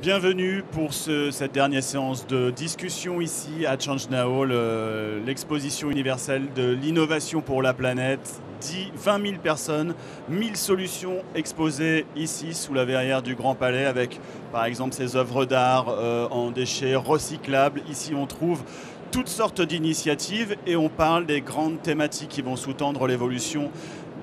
Bienvenue pour cette dernière séance de discussion ici à Change Now, l'exposition universelle de l'innovation pour la planète. 20 000 personnes, 1000 solutions exposées ici sous la verrière du Grand Palais avec par exemple ces œuvres d'art en déchets recyclables. Ici on trouve toutes sortes d'initiatives et on parle des grandes thématiques qui vont sous-tendre l'évolution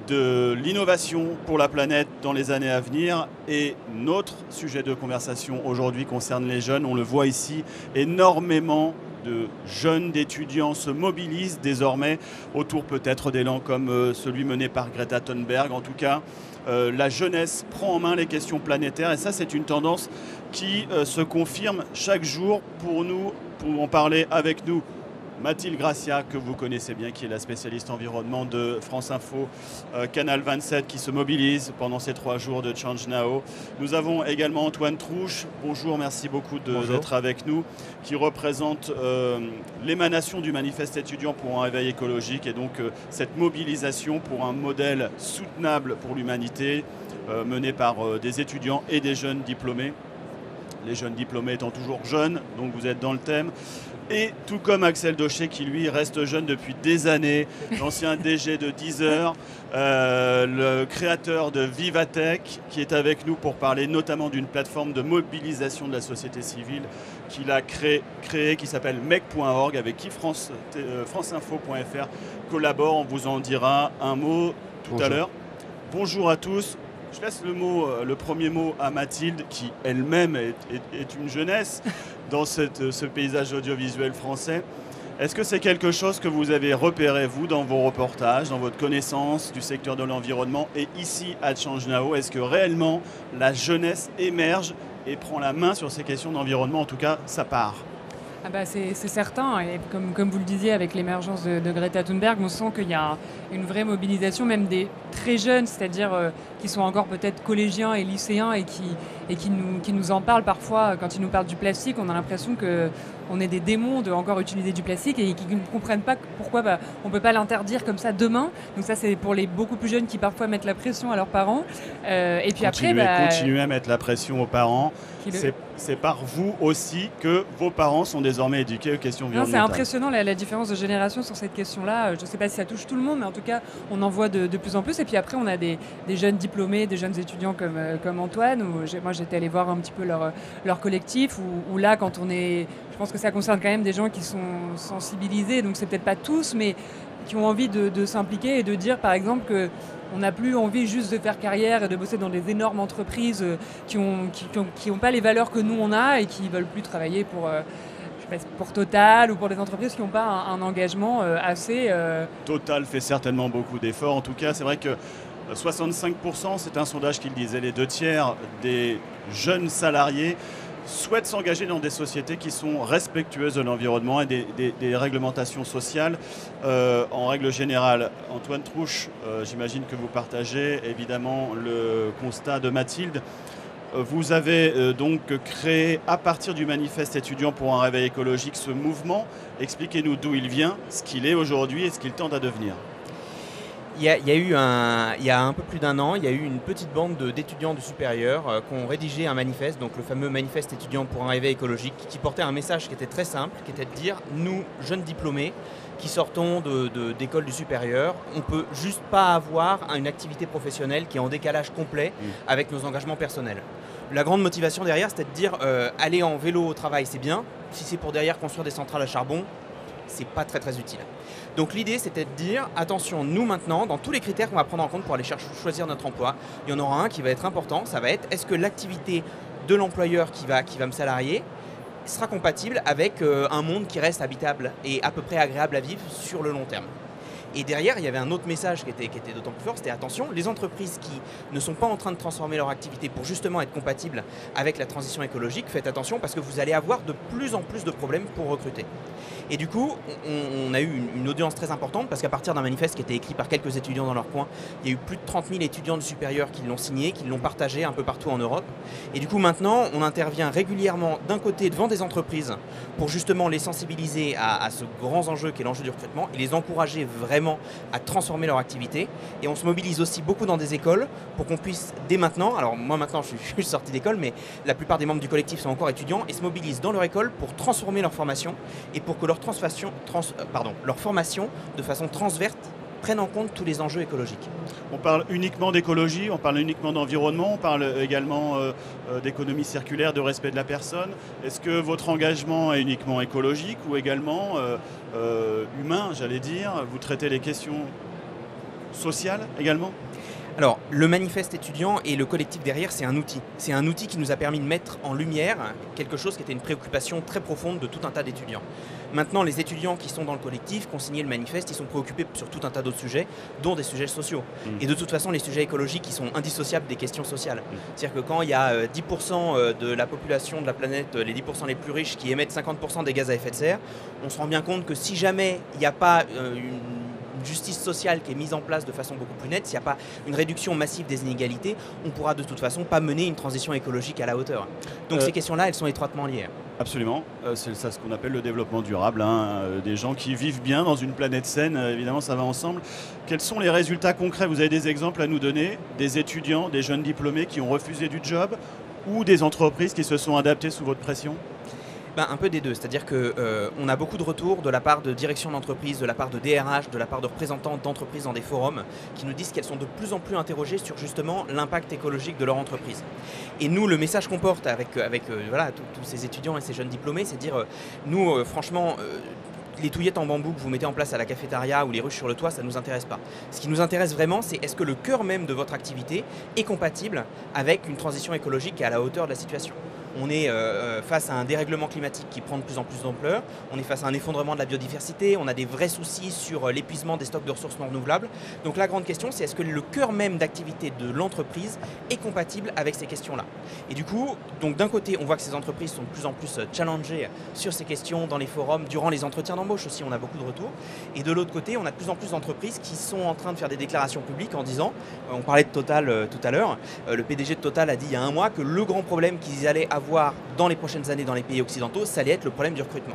de l'innovation pour la planète dans les années à venir. Et notre sujet de conversation aujourd'hui concerne les jeunes. On le voit ici, énormément de jeunes, d'étudiants se mobilisent désormais autour peut-être d'élan comme celui mené par Greta Thunberg. En tout cas, la jeunesse prend en main les questions planétaires et ça c'est une tendance qui se confirme chaque jour. Pour en parler avec nous, Mathilde Gracia, que vous connaissez bien, qui est la spécialiste environnement de France Info, Canal 27, qui se mobilise pendant ces 3 jours de Change Now. Nous avons également Antoine Trouche. Bonjour, merci beaucoup d'être avec nous, qui représente l'émanation du manifeste étudiant pour un réveil écologique et donc cette mobilisation pour un modèle soutenable pour l'humanité mené par des étudiants et des jeunes diplômés. Les jeunes diplômés étant toujours jeunes, donc vous êtes dans le thème. Et tout comme Axel Daucher qui lui reste jeune depuis des années, l'ancien DG de Deezer, le créateur de Vivatech qui est avec nous pour parler notamment d'une plateforme de mobilisation de la société civile qu'il a créée qui s'appelle mec.org avec qui franceinfo.fr collabore. On vous en dira un mot tout à l'heure. Bonjour à tous. Je laisse le premier mot à Mathilde, qui elle-même est une jeunesse dans ce paysage audiovisuel français. Est-ce que c'est quelque chose que vous avez repéré, vous, dans vos reportages, dans votre connaissance du secteur de l'environnement et ici à Change Now? Est-ce que réellement la jeunesse émerge et prend la main sur ces questions d'environnement? En tout cas, ça part. Ah bah c'est certain, et comme vous le disiez, avec l'émergence de Greta Thunberg, on sent qu'il y a une vraie mobilisation, même des très jeunes, c'est-à-dire qui sont encore peut-être collégiens et lycéens et qui nous en parlent parfois. Quand ils nous parlent du plastique, on a l'impression qu'on est des démons de encore utiliser du plastique et qui ne comprennent pas pourquoi on ne peut pas l'interdire comme ça demain. Donc ça, c'est pour les beaucoup plus jeunes qui parfois mettent la pression à leurs parents. Et puis continuez à mettre la pression aux parents. C'est par vous aussi que vos parents sont désormais éduqués aux questions environnementales. C'est impressionnant la différence de génération sur cette question-là. Je ne sais pas si ça touche tout le monde, mais en tout cas, on en voit de plus en plus. Et puis après, on a des jeunes diplômés, des jeunes étudiants comme Antoine. Moi, j'étais allée voir un petit peu leur collectif. Où là, je pense que ça concerne quand même des gens qui sont sensibilisés. Donc, c'est peut-être pas tous, mais qui ont envie de s'impliquer et de dire, par exemple, que on n'a plus envie juste de faire carrière et de bosser dans des énormes entreprises qui ont pas les valeurs que nous on a et qui veulent plus travailler pour Total ou pour des entreprises qui n'ont pas un engagement assez... Total fait certainement beaucoup d'efforts. En tout cas, c'est vrai que 65%, c'est un sondage qui le disait, les 2/3 des jeunes salariés souhaitent s'engager dans des sociétés qui sont respectueuses de l'environnement et des réglementations sociales en règle générale. Antoine Trouche, j'imagine que vous partagez évidemment le constat de Mathilde. Vous avez donc créé à partir du manifeste étudiant pour un réveil écologique ce mouvement. Expliquez-nous d'où il vient, ce qu'il est aujourd'hui et ce qu'il tente à devenir. Il y a un peu plus d'un an, il y a eu une petite bande d'étudiants du supérieur qui ont rédigé un manifeste, donc le fameux manifeste étudiant pour un réveil écologique, qui portait un message qui était très simple, qui était de dire « Nous, jeunes diplômés, qui sortons d'école du supérieur, on ne peut juste pas avoir une activité professionnelle qui est en décalage complet avec nos engagements personnels. » La grande motivation derrière, c'était de dire aller en vélo au travail, c'est bien. Si c'est pour derrière construire des centrales à charbon, c'est pas très très utile. Donc l'idée, c'était de dire, attention, nous maintenant, dans tous les critères qu'on va prendre en compte pour aller choisir notre emploi, il y en aura un qui va être important, ça va être, est-ce que l'activité de l'employeur qui va me salarier sera compatible avec un monde qui reste habitable et à peu près agréable à vivre sur le long terme. Et derrière, il y avait un autre message qui était d'autant plus fort, c'était attention, les entreprises qui ne sont pas en train de transformer leur activité pour justement être compatibles avec la transition écologique, faites attention parce que vous allez avoir de plus en plus de problèmes pour recruter. Et du coup, on a eu une audience très importante parce qu'à partir d'un manifeste qui était écrit par quelques étudiants dans leur coin, il y a eu plus de 30 000 étudiants du supérieur qui l'ont signé, qui l'ont partagé un peu partout en Europe. Et du coup, maintenant, on intervient régulièrement d'un côté devant des entreprises pour justement les sensibiliser à ce grand enjeu qui est l'enjeu du recrutement et les encourager vraiment vraiment à transformer leur activité. Et on se mobilise aussi beaucoup dans des écoles pour qu'on puisse dès maintenant, alors moi maintenant je suis sorti d'école, mais la plupart des membres du collectif sont encore étudiants et se mobilisent dans leur école pour transformer leur formation et pour que leur formation de façon transverse prennent en compte tous les enjeux écologiques. On parle uniquement d'écologie, on parle uniquement d'environnement, on parle également d'économie circulaire, de respect de la personne. Est-ce que votre engagement est uniquement écologique ou également humain, j'allais dire? Vous traitez les questions sociales également? Alors, le manifeste étudiant et le collectif derrière, c'est un outil. C'est un outil qui nous a permis de mettre en lumière quelque chose qui était une préoccupation très profonde de tout un tas d'étudiants. Maintenant, les étudiants qui sont dans le collectif, qui ont signé le manifeste, ils sont préoccupés sur tout un tas d'autres sujets, dont des sujets sociaux. Et de toute façon, les sujets écologiques, ils sont indissociables des questions sociales. C'est-à-dire que quand il y a 10% de la population de la planète, les 10% les plus riches, qui émettent 50% des gaz à effet de serre, on se rend bien compte que si jamais il n'y a pas une justice sociale qui est mise en place de façon beaucoup plus nette, s'il n'y a pas une réduction massive des inégalités, on ne pourra de toute façon pas mener une transition écologique à la hauteur. Donc ces questions-là, elles sont étroitement liées. Absolument, c'est ça ce qu'on appelle le développement durable, des gens qui vivent bien dans une planète saine, évidemment ça va ensemble. Quels sont les résultats concrets? Vous avez des exemples à nous donner, des étudiants, des jeunes diplômés qui ont refusé du job ou des entreprises qui se sont adaptées sous votre pression? Un peu des deux, c'est-à-dire qu'on a beaucoup de retours de la part de direction d'entreprise, de la part de DRH, de la part de représentants d'entreprises dans des forums qui nous disent qu'elles sont de plus en plus interrogées sur justement l'impact écologique de leur entreprise. Et nous, le message qu'on porte avec tous ces étudiants et ces jeunes diplômés, c'est de dire, nous, franchement, les touillettes en bambou que vous mettez en place à la cafétéria ou les ruches sur le toit, ça ne nous intéresse pas. Ce qui nous intéresse vraiment, c'est est-ce que le cœur même de votre activité est compatible avec une transition écologique qui est à la hauteur de la situation. On est face à un dérèglement climatique qui prend de plus en plus d'ampleur, on est face à un effondrement de la biodiversité, on a des vrais soucis sur l'épuisement des stocks de ressources non renouvelables. Donc la grande question, c'est est-ce que le cœur même d'activité de l'entreprise est compatible avec ces questions-là? Et du coup, d'un côté, on voit que ces entreprises sont de plus en plus challengées sur ces questions dans les forums, durant les entretiens d'embauche aussi, on a beaucoup de retours. Et de l'autre côté, on a de plus en plus d'entreprises qui sont en train de faire des déclarations publiques en disant, on parlait de Total tout à l'heure, le PDG de Total a dit il y a un mois que le grand problème qu'ils allaient avoir dans les prochaines années dans les pays occidentaux, ça allait être le problème du recrutement.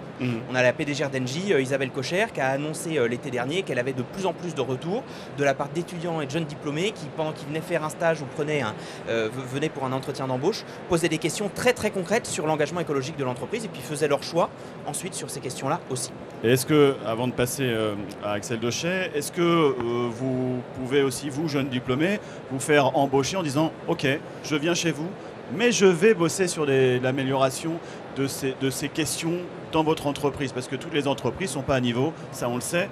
On a la PDG d'Engie, Isabelle Cocher, qui a annoncé l'été dernier qu'elle avait de plus en plus de retours de la part d'étudiants et de jeunes diplômés qui, pendant qu'ils venaient faire un stage ou venaient pour un entretien d'embauche, posaient des questions très très concrètes sur l'engagement écologique de l'entreprise et puis faisaient leur choix ensuite sur ces questions-là aussi. Et est-ce que, avant de passer à Axel Dochet, est-ce que vous pouvez aussi, vous, jeunes diplômés, vous faire embaucher en disant « Ok, je viens chez vous, mais je vais bosser sur l'amélioration de ces questions dans votre entreprise » parce que toutes les entreprises ne sont pas à niveau, ça on le sait.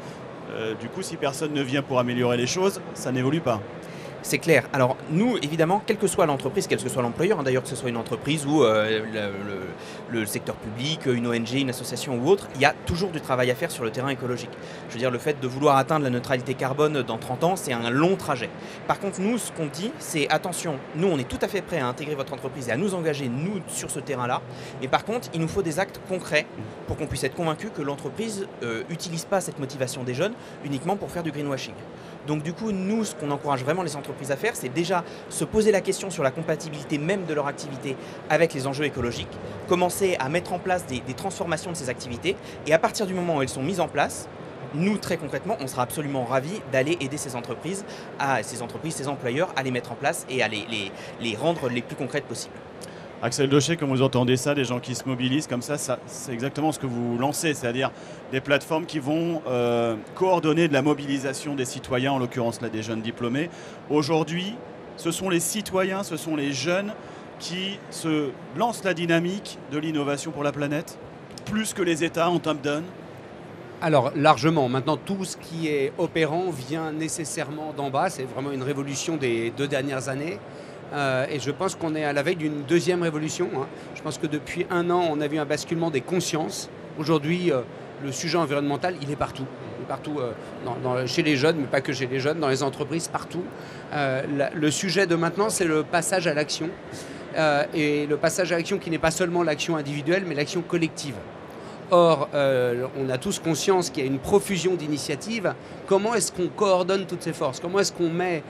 Du coup, si personne ne vient pour améliorer les choses, ça n'évolue pas. C'est clair. Alors nous, évidemment, quelle que soit l'entreprise, quel que soit l'employeur, d'ailleurs que ce soit une entreprise ou le secteur public, une ONG, une association ou autre, il y a toujours du travail à faire sur le terrain écologique. Je veux dire, le fait de vouloir atteindre la neutralité carbone dans 30 ans, c'est un long trajet. Par contre, nous, ce qu'on dit, c'est attention, nous, on est tout à fait prêts à intégrer votre entreprise et à nous engager, nous, sur ce terrain-là. Mais par contre, il nous faut des actes concrets pour qu'on puisse être convaincu que l'entreprise n'utilise pas cette motivation des jeunes uniquement pour faire du greenwashing. Donc du coup, nous, ce qu'on encourage vraiment les entreprises à faire, c'est déjà se poser la question sur la compatibilité même de leur activité avec les enjeux écologiques, commencer à mettre en place des transformations de ces activités, et à partir du moment où elles sont mises en place, nous, très concrètement, on sera absolument ravis d'aller aider ces entreprises, ces employeurs, à les mettre en place et à les rendre les plus concrètes possibles. Axel Dochet, comme vous entendez ça, des gens qui se mobilisent comme ça, c'est exactement ce que vous lancez, c'est-à-dire des plateformes qui vont coordonner de la mobilisation des citoyens, en l'occurrence là des jeunes diplômés. Aujourd'hui, ce sont les citoyens, ce sont les jeunes qui se lancent la dynamique de l'innovation pour la planète, plus que les États en top-down. Alors largement, maintenant tout ce qui est opérant vient nécessairement d'en bas, c'est vraiment une révolution des 2 dernières années. Et je pense qu'on est à la veille d'une deuxième révolution. Je pense que depuis 1 an, on a vu un basculement des consciences. Aujourd'hui, le sujet environnemental, il est partout. Il est partout chez les jeunes, mais pas que chez les jeunes, dans les entreprises, partout. Le sujet de maintenant, c'est le passage à l'action. Et le passage à l'action qui n'est pas seulement l'action individuelle, mais l'action collective. Or, on a tous conscience qu'il y a une profusion d'initiatives. Comment est-ce qu'on coordonne toutes ces forces? Comment est-ce qu'on met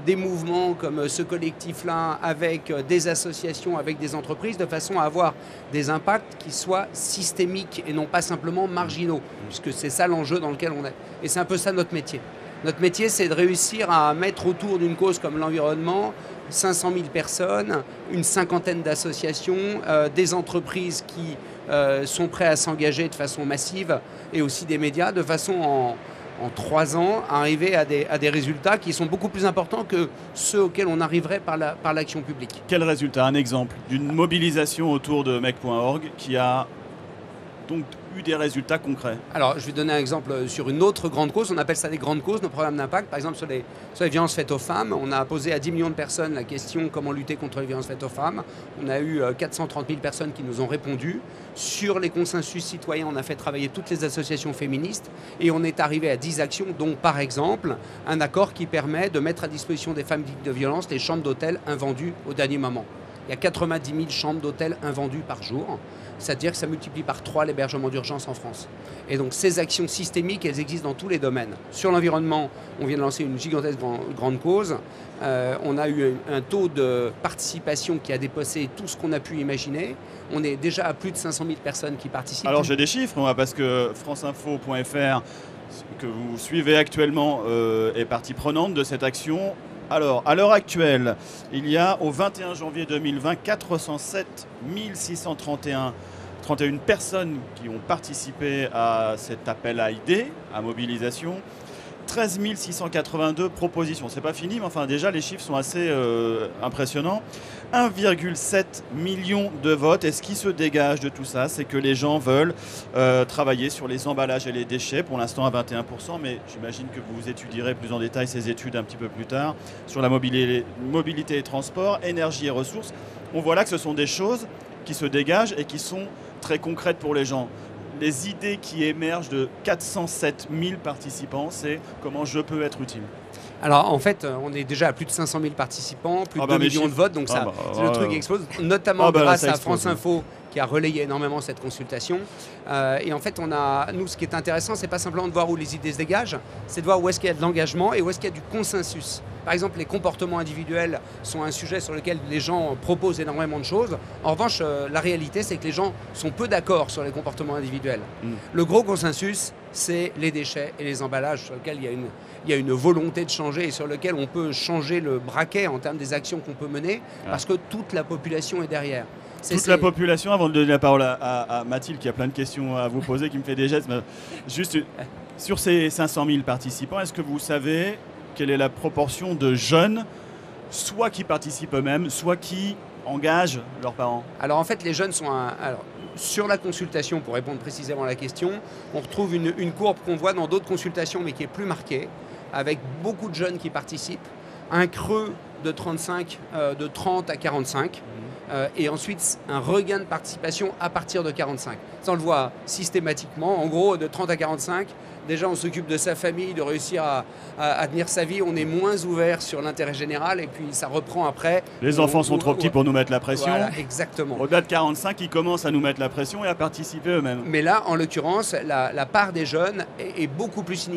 des mouvements comme ce collectif-là avec des associations, avec des entreprises, de façon à avoir des impacts qui soient systémiques et non pas simplement marginaux, puisque c'est ça l'enjeu dans lequel on est. Et c'est un peu ça notre métier. Notre métier, c'est de réussir à mettre autour d'une cause comme l'environnement 500 000 personnes, une cinquantaine d'associations, des entreprises qui sont prêtes à s'engager de façon massive et aussi des médias, de façon en 3 ans, à arriver à des résultats qui sont beaucoup plus importants que ceux auxquels on arriverait par l'action publique. Quel résultat? Un exemple d'une mobilisation autour de mec.org qui a donc eu des résultats concrets. Alors, je vais donner un exemple sur une autre grande cause. On appelle ça des grandes causes, nos programmes d'impact. Par exemple, sur les violences faites aux femmes, on a posé à 10 millions de personnes la question comment lutter contre les violences faites aux femmes. On a eu 430 000 personnes qui nous ont répondu. Sur les consensus citoyens, on a fait travailler toutes les associations féministes et on est arrivé à 10 actions, dont par exemple un accord qui permet de mettre à disposition des femmes victimes de violences les chambres d'hôtel invendues au dernier moment. Il y a 90 000 chambres d'hôtel invendues par jour. C'est-à-dire que ça multiplie par 3 l'hébergement d'urgence en France. Et donc ces actions systémiques, elles existent dans tous les domaines. Sur l'environnement, on vient de lancer une gigantesque grande cause. On a eu un taux de participation qui a dépassé tout ce qu'on a pu imaginer. On est déjà à plus de 500 000 personnes qui participent. Alors j'ai des chiffres, moi, parce que franceinfo.fr, que vous suivez actuellement, est partie prenante de cette action. Alors, à l'heure actuelle, il y a au 21 janvier 2020 407 631 personnes qui ont participé à cet appel à idées, à mobilisation. 13 682 propositions. C'est pas fini, mais enfin déjà les chiffres sont assez impressionnants. 1,7 million de votes. Et ce qui se dégage de tout ça, c'est que les gens veulent travailler sur les emballages et les déchets, pour l'instant à 21%, mais j'imagine que vous étudierez plus en détail ces études un petit peu plus tard, sur la mobilité et transport, énergie et ressources. On voit là que ce sont des choses qui se dégagent et qui sont très concrètes pour les gens. Les idées qui émergent de 407 000 participants, c'est comment je peux être utile. Alors en fait, on est déjà à plus de 500 000 participants, plus de 2 millions de votes, donc le truc explose, notamment grâce à France Info qui a relayé énormément cette consultation. Et en fait, nous, ce qui est intéressant, c'est pas simplement de voir où les idées se dégagent, c'est de voir où est-ce qu'il y a de l'engagement et où est-ce qu'il y a du consensus. Par exemple, les comportements individuels sont un sujet sur lequel les gens proposent énormément de choses. En revanche, la réalité, c'est que les gens sont peu d'accord sur les comportements individuels. Le gros consensus, c'est les déchets et les emballages sur lesquels il y a une volonté de changer et sur lequel on peut changer le braquet en termes des actions qu'on peut mener parce que toute la population est derrière. Toute la population, avant de donner la parole à Mathilde qui a plein de questions à vous poser, qui me fait des gestes, juste sur ces 500 000 participants, est-ce que vous savez quelle est la proportion de jeunes, soit qui participent eux-mêmes, soit qui engagent leurs parents? Alors en fait, les jeunes sont sur la consultation, pour répondre précisément à la question, on retrouve une courbe qu'on voit dans d'autres consultations, mais qui est plus marquée, avec beaucoup de jeunes qui participent, un creux de 30 à 45, et ensuite un regain de participation à partir de 45. Ça, on le voit systématiquement. En gros, de 30 à 45, déjà on s'occupe de sa famille, de réussir à tenir sa vie. On est moins ouvert sur l'intérêt général et puis ça reprend après. Les enfants sont trop petits pour nous mettre la pression. Voilà, exactement. Au-delà de 45, ils commencent à nous mettre la pression et à participer eux-mêmes. Mais là, en l'occurrence, la part des jeunes est beaucoup plus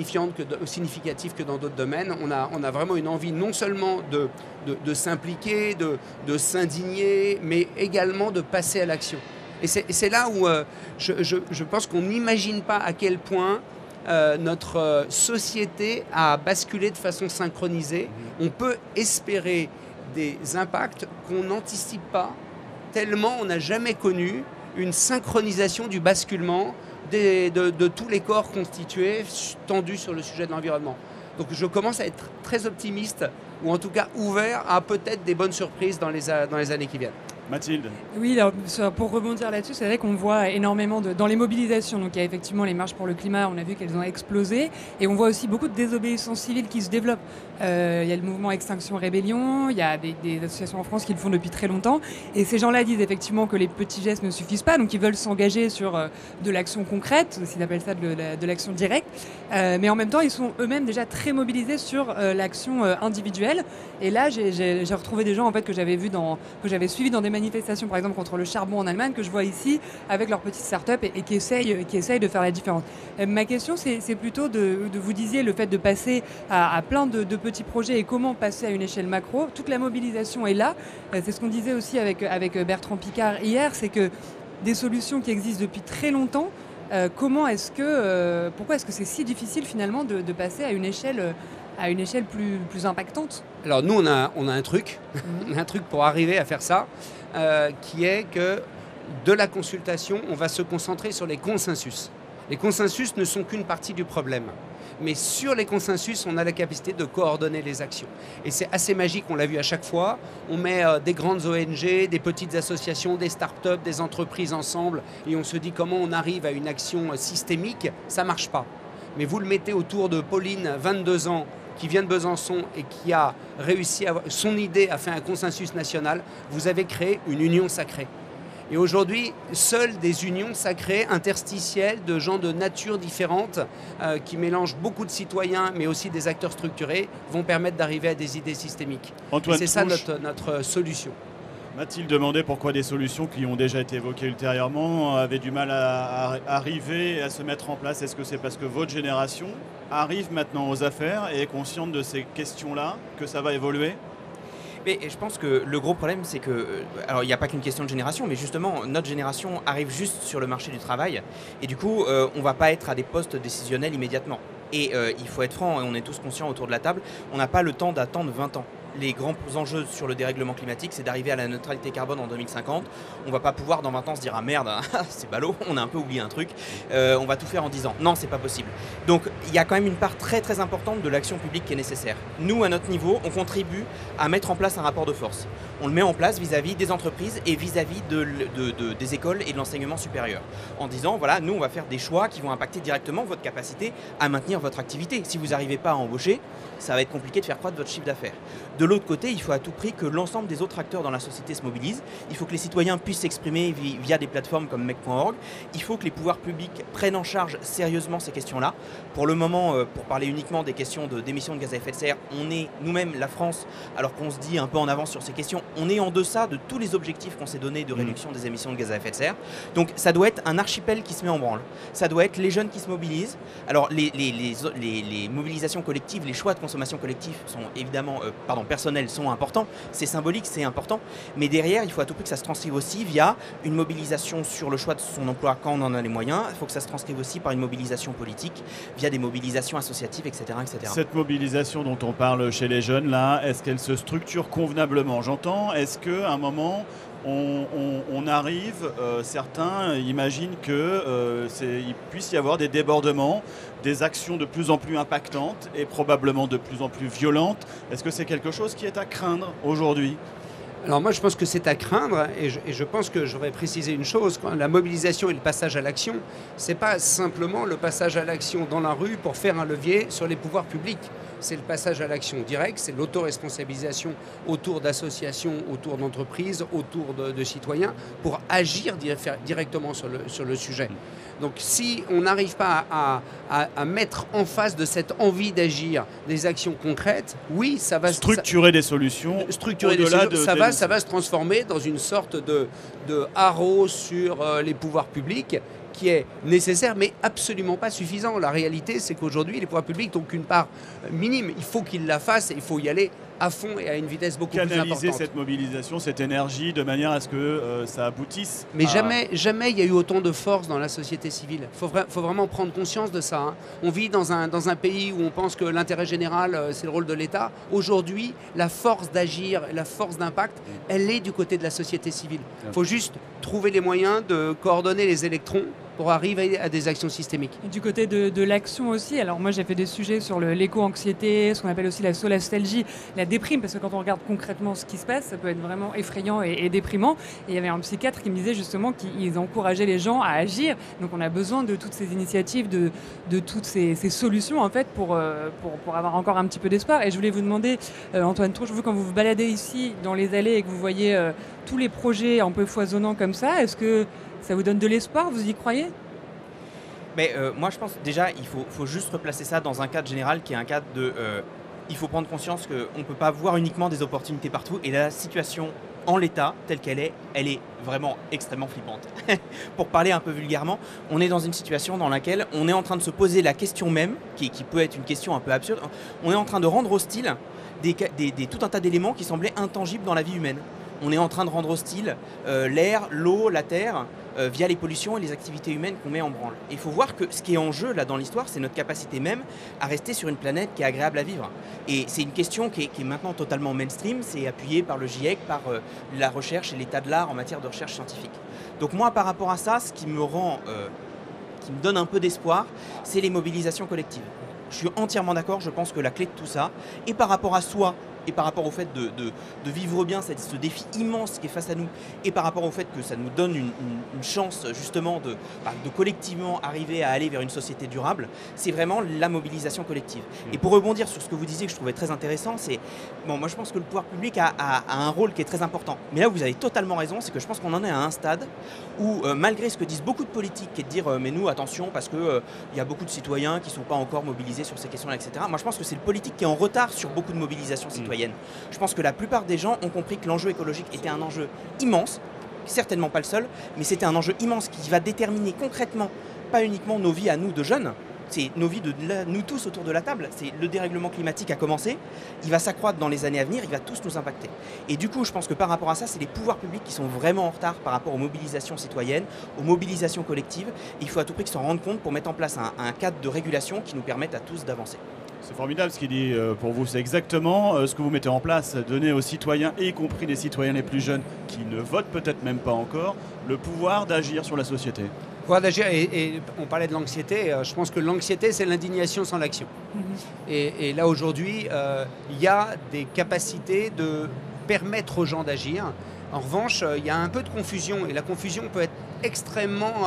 significative que dans d'autres domaines. On a vraiment une envie non seulement de s'impliquer, de s'indigner, mais également de passer à l'action. Et c'est là où je pense qu'on n'imagine pas à quel point notre société a basculé de façon synchronisée. On peut espérer des impacts qu'on n'anticipe pas, tellement on n'a jamais connu une synchronisation du basculement de tous les corps constitués, tendus sur le sujet de l'environnement. Donc je commence à être très optimiste, ou en tout cas ouvert à peut-être des bonnes surprises dans les années qui viennent. Mathilde. Oui, alors, pour rebondir là-dessus, c'est vrai qu'on voit énormément dans les mobilisations. Donc il y a effectivement les marches pour le climat, on a vu qu'elles ont explosé. Et on voit aussi beaucoup de désobéissance civile qui se développent. Il y a le mouvement Extinction Rébellion, il y a des associations en France qui le font depuis très longtemps. Et ces gens-là disent effectivement que les petits gestes ne suffisent pas, donc ils veulent s'engager sur de l'action concrète, s'ils appellent ça de l'action directe. Mais en même temps, ils sont eux-mêmes déjà très mobilisés sur l'action individuelle. Et là, j'ai retrouvé des gens en fait, que j'avais suivis dans des manifestations manifestations, par exemple, contre le charbon en Allemagne, que je vois ici, avec leurs petites startups et qui essayent de faire la différence. Ma question, c'est plutôt vous disiez, le fait de passer à plein de petits projets et comment passer à une échelle macro. Toute la mobilisation est là. C'est ce qu'on disait aussi avec Bertrand Piccard hier, c'est que des solutions qui existent depuis très longtemps, pourquoi est-ce que c'est si difficile finalement de passer à une échelle plus impactante? Alors nous, on a un truc, on a un truc pour arriver à faire ça, qui est que de la consultation, on va se concentrer sur les consensus. Les consensus ne sont qu'une partie du problème. Mais sur les consensus, on a la capacité de coordonner les actions. Et c'est assez magique, on l'a vu à chaque fois. On met des grandes ONG, des petites associations, des startups, des entreprises ensemble, et on se dit comment on arrive à une action systémique. Ça ne marche pas. Mais vous le mettez autour de Pauline, 22 ans, qui vient de Besançon et qui a réussi à son idée, a fait un consensus national, vous avez créé une union sacrée. Et aujourd'hui, seules des unions sacrées, interstitielles, de gens de nature différentes, qui mélangent beaucoup de citoyens, mais aussi des acteurs structurés, vont permettre d'arriver à des idées systémiques. Antoine, c'est ça notre solution. Mathilde demandait pourquoi des solutions qui ont déjà été évoquées ultérieurement avaient du mal à arriver et à se mettre en place. Est-ce que c'est parce que votre génération arrive maintenant aux affaires et est consciente de ces questions-là, que ça va évoluer ? Mais je pense que le gros problème, c'est que, alors il n'y a pas qu'une question de génération, mais justement, notre génération arrive juste sur le marché du travail, et du coup, on ne va pas être à des postes décisionnels immédiatement. Et il faut être franc, et on est tous conscients autour de la table, on n'a pas le temps d'attendre 20 ans. Les grands enjeux sur le dérèglement climatique, c'est d'arriver à la neutralité carbone en 2050. On ne va pas pouvoir dans 20 ans se dire « Ah merde, c'est ballot, on a un peu oublié un truc, on va tout faire en 10 ans ». Non, c'est pas possible. Donc il y a quand même une part très très importante de l'action publique qui est nécessaire. Nous, à notre niveau, on contribue à mettre en place un rapport de force. On le met en place vis-à-vis des entreprises et vis-à-vis des écoles et de l'enseignement supérieur. En disant, voilà, nous on va faire des choix qui vont impacter directement votre capacité à maintenir votre activité. Si vous n'arrivez pas à embaucher, ça va être compliqué de faire croître votre chiffre d'affaires. De l'autre côté, il faut à tout prix que l'ensemble des autres acteurs dans la société se mobilisent. Il faut que les citoyens puissent s'exprimer via des plateformes comme mec.org. Il faut que les pouvoirs publics prennent en charge sérieusement ces questions-là. Pour le moment, pour parler uniquement des questions d'émissions de gaz à effet de serre, on est nous-mêmes, la France, alors qu'on se dit un peu en avance sur ces questions, on est en deçà de tous les objectifs qu'on s'est donnés de réduction des émissions de gaz à effet de serre. Donc ça doit être un archipel qui se met en branle. Ça doit être les jeunes qui se mobilisent. Alors les mobilisations collectives, les choix de consommation collective sont évidemment, personnels sont importants, c'est symbolique, c'est important, mais derrière, il faut à tout prix que ça se transcrive aussi via une mobilisation sur le choix de son emploi quand on en a les moyens. Il faut que ça se transcrive aussi par une mobilisation politique, via des mobilisations associatives, etc., etc. Cette mobilisation dont on parle chez les jeunes, là, est-ce qu'elle se structure convenablement ? J'entends, est-ce qu'à un moment, on arrive, certains imaginent qu'il puisse y avoir des débordements, des actions de plus en plus impactantes et probablement de plus en plus violentes. Est-ce que c'est quelque chose qui est à craindre aujourd'hui ? Alors moi je pense que c'est à craindre et je pense que j'aurais précisé une chose, la mobilisation et le passage à l'action, c'est pas simplement le passage à l'action dans la rue pour faire un levier sur les pouvoirs publics. C'est le passage à l'action direct, c'est l'autoresponsabilisation autour d'associations, autour d'entreprises, autour de citoyens pour agir directement sur le sujet. Donc si on n'arrive pas à mettre en face de cette envie d'agir des actions concrètes, oui, ça va... Structurer des solutions. Structurer des solutions, ça va se transformer dans une sorte de haro sur les pouvoirs publics qui est nécessaire mais absolument pas suffisant. La réalité, c'est qu'aujourd'hui, les pouvoirs publics n'ont qu'une part minime. Il faut qu'ils la fassent et il faut y aller à fond et à une vitesse beaucoup plus importante. Canaliser cette mobilisation, cette énergie de manière à ce que ça aboutisse. Mais jamais il y a eu autant de force dans la société civile. Il faut vraiment prendre conscience de ça. Hein. On vit dans un pays où on pense que l'intérêt général, c'est le rôle de l'État. Aujourd'hui, la force d'agir, la force d'impact, elle est du côté de la société civile. Il faut juste trouver les moyens de coordonner les électrons pour arriver à des actions systémiques. Et du côté de l'action aussi, alors moi j'ai fait des sujets sur l'éco-anxiété, ce qu'on appelle aussi la solastalgie, la déprime, parce que quand on regarde concrètement ce qui se passe, ça peut être vraiment effrayant et déprimant. Et il y avait un psychiatre qui me disait justement qu'ils encourageaient les gens à agir. Donc on a besoin de toutes ces initiatives, de toutes ces solutions en fait pour avoir encore un petit peu d'espoir. Et je voulais vous demander, Antoine Trouche, vous quand vous vous baladez ici dans les allées et que vous voyez tous les projets un peu foisonnants comme ça, est-ce que ça vous donne de l'espoir, vous y croyez ? Mais moi je pense déjà il faut juste replacer ça dans un cadre général qui est un cadre de... il faut prendre conscience qu'on ne peut pas voir uniquement des opportunités partout et la situation en l'état, telle qu'elle est, elle est vraiment extrêmement flippante. Pour parler un peu vulgairement, on est dans une situation dans laquelle on est en train de se poser la question même, qui peut être une question un peu absurde, on est en train de rendre hostile tout un tas d'éléments qui semblaient intangibles dans la vie humaine. On est en train de rendre hostile l'air, l'eau, la terre, via les pollutions et les activités humaines qu'on met en branle. Et il faut voir que ce qui est en jeu là dans l'histoire, c'est notre capacité même à rester sur une planète qui est agréable à vivre. Et c'est une question qui est maintenant totalement mainstream, c'est appuyé par le GIEC, par la recherche et l'état de l'art en matière de recherche scientifique. Donc moi, par rapport à ça, ce qui me donne un peu d'espoir, c'est les mobilisations collectives. Je suis entièrement d'accord, je pense que la clé de tout ça, et par rapport à soi, et par rapport au fait de vivre bien ce défi immense qui est face à nous, et par rapport au fait que ça nous donne une chance justement de collectivement arriver à aller vers une société durable, c'est vraiment la mobilisation collective. Et pour rebondir sur ce que vous disiez, que je trouvais très intéressant, c'est, bon, moi je pense que le pouvoir public a un rôle qui est très important. Mais là où vous avez totalement raison, c'est que je pense qu'on en est à un stade où, malgré ce que disent beaucoup de politiques, qui est de dire mais nous attention parce que il y a beaucoup de citoyens qui ne sont pas encore mobilisés sur ces questions-là, etc. Moi je pense que c'est le politique qui est en retard sur beaucoup de mobilisation citoyenne. Je pense que la plupart des gens ont compris que l'enjeu écologique était un enjeu immense, certainement pas le seul, mais c'était un enjeu immense qui va déterminer concrètement, pas uniquement nos vies à nous de jeunes, c'est nos vies de nous tous autour de la table. C'est le dérèglement climatique a commencé, il va s'accroître dans les années à venir, il va tous nous impacter. Et du coup, je pense que par rapport à ça, c'est les pouvoirs publics qui sont vraiment en retard par rapport aux mobilisations citoyennes, aux mobilisations collectives. Et il faut à tout prix qu'ils s'en rendent compte pour mettre en place un cadre de régulation qui nous permette à tous d'avancer. C'est formidable ce qu'il dit pour vous, c'est exactement ce que vous mettez en place, donner aux citoyens, y compris les citoyens les plus jeunes qui ne votent peut-être même pas encore, le pouvoir d'agir sur la société. Pouvoir d'agir, et on parlait de l'anxiété, je pense que l'anxiété c'est l'indignation sans l'action. Et là aujourd'hui, il y a des capacités de permettre aux gens d'agir. En revanche, il y a un peu de confusion, et la confusion peut être extrêmement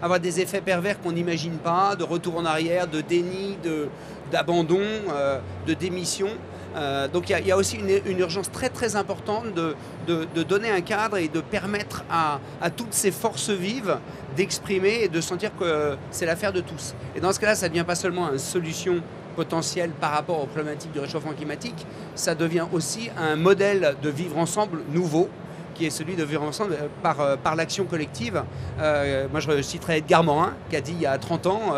avoir des effets pervers qu'on n'imagine pas, de retour en arrière, de déni, d'abandon, de démission. Donc il y a aussi une urgence très très importante de donner un cadre et de permettre à toutes ces forces vives d'exprimer et de sentir que c'est l'affaire de tous. Et dans ce cas-là, ça ne devient pas seulement une solution potentielle par rapport aux problématiques du réchauffement climatique, ça devient aussi un modèle de vivre ensemble nouveau, qui est celui de vivre ensemble par l'action collective. Moi, je citerai Edgar Morin, qui a dit il y a 30 ans,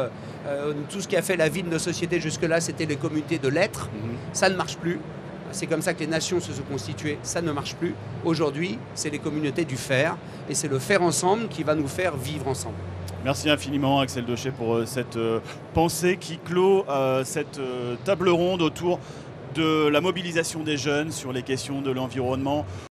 tout ce qui a fait la vie de nos sociétés jusque-là, c'était les communautés de l'être. Ça ne marche plus. C'est comme ça que les nations se sont constituées. Ça ne marche plus. Aujourd'hui, c'est les communautés du faire. Et c'est le faire ensemble qui va nous faire vivre ensemble. Merci infiniment Axel Dochet pour cette pensée qui clôt cette table ronde autour de la mobilisation des jeunes sur les questions de l'environnement.